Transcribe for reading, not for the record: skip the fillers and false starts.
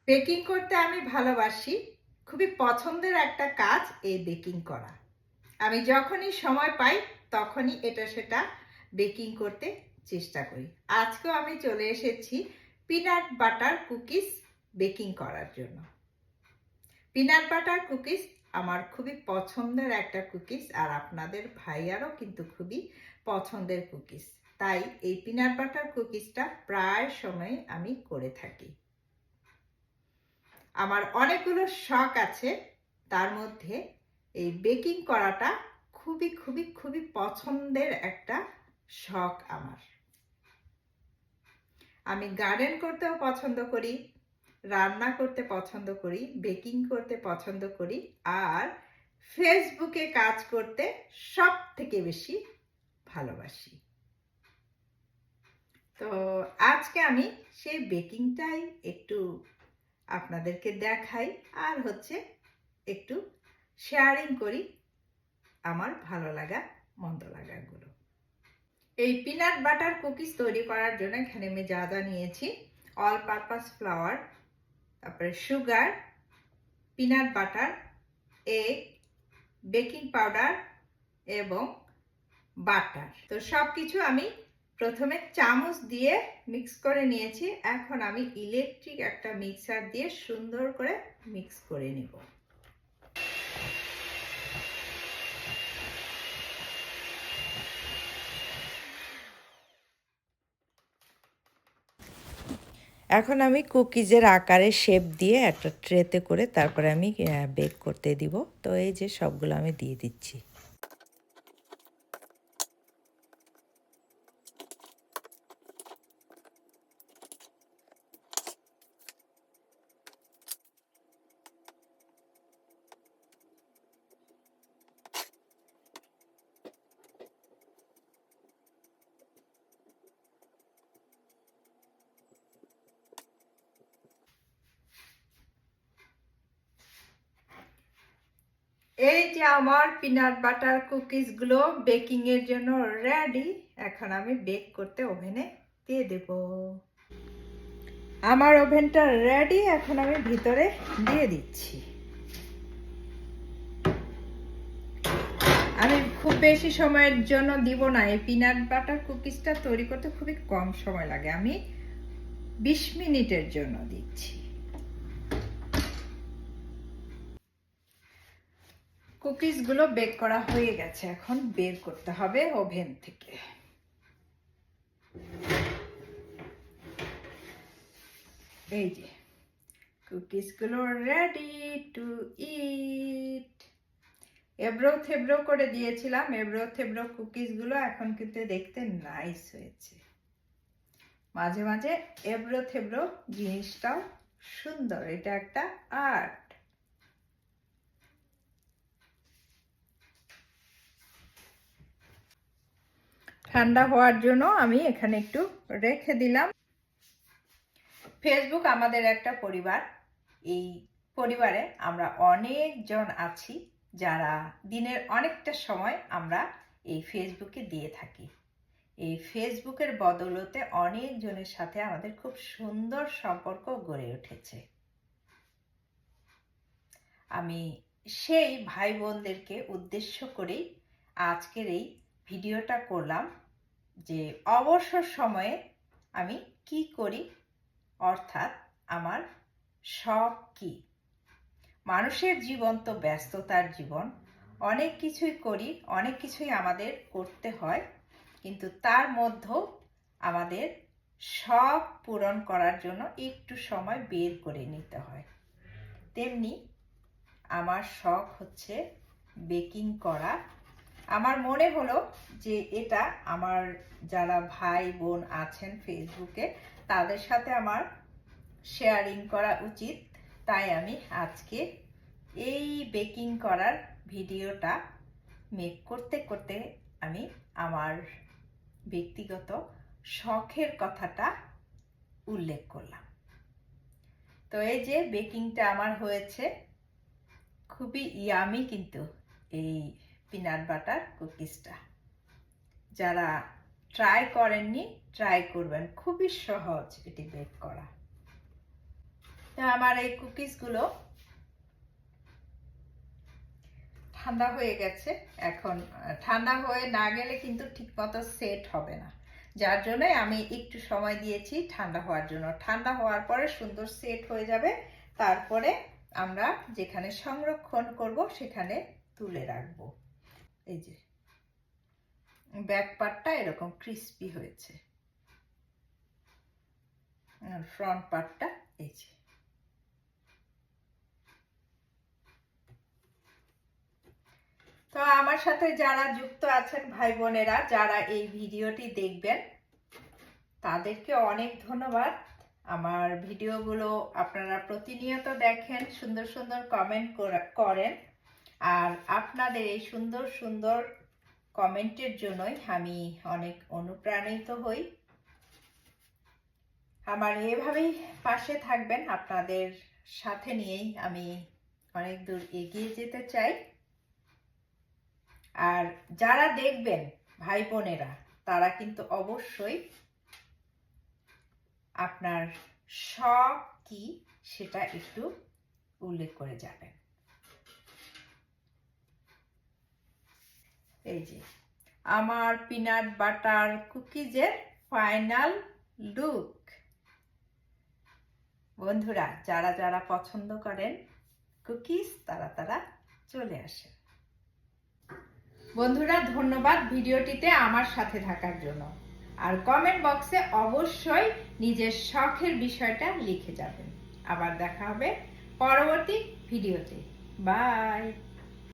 Baking করতে আমি ভালোবাসি। খুবই পছন্দের একটা কাজ এই বেকিং করা। আমি যখনই সময় পাই তখনই এটা সেটা বেকিং করতে চেষ্টা করি। আজকেও আমি চলে এসেছি পিনাট বাটার কুকিজ বেকিং করার জন্য। পিনাট বাটার কুকিজ আমার খুবই পছন্দের একটা কুকিজ, আর আপনাদের ভাইয়ারও কিন্তু খুবই পছন্দের কুকিজ। তাই এই পিনাট বাটার কুকিজটা প্রায় সময় আমি করে থাকি। আমার অনেকগুলো শখ আছে, তার মধ্যে এই বেকিং করাটা খুবই খুবই খুবই পছন্দের একটা শখ আমার। আমি গার্ডেন করতেও পছন্দ করি, রান্না করতে পছন্দ করি, বেকিং করতে পছন্দ করি, আর ফেসবুকে কাজ করতে সব থেকে বেশি ভালোবাসি। তো আজকে আমি সেই বেকিংটাই একটু আপনাদেরকে দেখাই, আর একটু শেয়ারিং করি আমার ভালো লাগা মন্দ লাগাগুলো। এই পিনাট বাটার কুকিজ তৈরি করার জন্য এখানে আমি যা যা নিয়েছি: অল পারপাস ফ্লাওয়ার, তারপরে sugar, peanut butter, egg, baking powder এবং বাটার। তো সব কিছু আমি প্রথমে চামচ দিয়ে মিক্স করে নিয়েছি। এখন আমি ইলেকট্রিক একটা মিক্সার দিয়ে সুন্দর করে মিক্স করে নিব। এখন আমি কুকিজের আকারে শেপ দিয়ে একটা ট্রেতে করে তারপরে আমি বেক করতে দিব। তো এই যে সবগুলো আমি দিয়ে দিচ্ছি। এই যে আমার পিনাট বাটার কুকিজগুলো বেকিং এর জন্য রেডি। এখন আমি বেক করতে ওভেনে দিয়ে দেব। আমার ওভেনটা রেডি, এখন আমি ভিতরে দিয়ে দিচ্ছি। আমি খুব বেশি সময়ের জন্য দিব না। এই পিনাট বাটার কুকিজটা তৈরি করতে খুবই কম সময় লাগে। আমি 20 মিনিটের জন্য দিচ্ছি। কুকিজগুলো বেক করা হয়ে গেছে, এখন বের করতে হবে ওভেন থেকে। এই যে কুকিজগুলো রেডি টু ইট। এবড়ো থেবড়ো করে দিয়েছিলাম, এবড়ো থেবড়ো কুকিজগুলো এখন কিন্তু দেখতে নাইস হয়েছে। মাঝে মাঝে এবড়ো থেবড়ো জিনিসটাও সুন্দর, এটা একটা আর্ট। ঠান্ডা হওয়ার জন্য আমি এখানে একটু রেখে দিলাম। ফেসবুক আমাদের একটা পরিবার। এই পরিবারে আমরা অনেকজন আছি যারা দিনের অনেকটা সময় আমরা এই ফেসবুকে দিয়ে থাকি। এই ফেসবুকের বদৌলতে অনেকজনের সাথে আমাদের খুব সুন্দর সম্পর্ক গড়ে উঠেছে। আমি সেই ভাই বোনদেরকে উদ্দেশ্য করেই আজকের এই ভিডিওটা করলাম, যে অবসর সময়ে আমি কি করি, অর্থাৎ আমার শখ কি। মানুষের জীবন তো ব্যস্ততার জীবন, অনেক কিছুই করি, অনেক কিছুই আমাদের করতে হয়, কিন্তু তার মধ্যেও আমাদের শখ পূরণ করার জন্য একটু সময় বের করে নিতে হয়। তেমনি আমার শখ হচ্ছে বেকিং করা। আমার মনে হলো যে এটা আমার যারা ভাই বোন আছেন ফেসবুকে, তাদের সাথে আমার শেয়ারিং করা উচিত। তাই আমি আজকে এই বেকিং করার ভিডিওটা মেক করতে করতে আমি আমার ব্যক্তিগত শখের কথাটা উল্লেখ করলাম। তো এই যে বেকিংটা আমার হয়েছে, খুবই ইয়ামি কিন্তু এই পিনাট বাটার কুকিজটা। যারা ট্রাই করেননি, ট্রাই করবেন, খুবই সহজ এটি বেক করা। আমার এই কুকিজগুলো ঠান্ডা হয়ে গেছে। এখন ঠান্ডা হয়ে না গেলে কিন্তু ঠিকমতো সেট হবে না, যার জন্য আমি একটু সময় দিয়েছি ঠান্ডা হওয়ার জন্য। ঠান্ডা হওয়ার পরে সুন্দর সেট হয়ে যাবে, তারপরে আমরা যেখানে সংরক্ষণ করব সেখানে তুলে রাখবো। এই যে ব্যাক পার্টটা এরকম ক্রিস্পি হয়েছে, আর ফ্রন্ট পার্টটা এই যে। তো আমার সাথে যারা যুক্ত আছেন ভাই বোনেরা, যারা এই ভিডিওটি দেখবেন, তাদেরকে অনেক ধন্যবাদ। আমার ভিডিওগুলো আপনারা প্রতিনিয়ত দেখেন, সুন্দর সুন্দর কমেন্ট করেন, আর আপনাদের এই সুন্দর সুন্দর কমেন্টের জন্যই আমি অনেক অনুপ্রাণিত হই। আমার এভাবেই পাশে থাকবেন, আপনাদের সাথে নিয়েই আমি অনেক দূর এগিয়ে যেতে চাই। আর যারা দেখবেন ভাই বোনেরা, তারা কিন্তু অবশ্যই আপনার শখ কি সেটা একটু উল্লেখ করে যাবেন। এই যে আমার পিনাট বাটার কুকিজের ফাইনাল লুক। বন্ধুরা, যারা যারা পছন্দ করেন কুকিজ, তারা চলে আসেন। বন্ধুরা, ধন্যবাদ ভিডিওটিতে আমার সাথে থাকার জন্য। আর কমেন্ট বক্সে অবশ্যই নিজের শখের বিষয়টা লিখে যাবেন। আবার দেখা হবে পরবর্তী ভিডিওতে। বাই।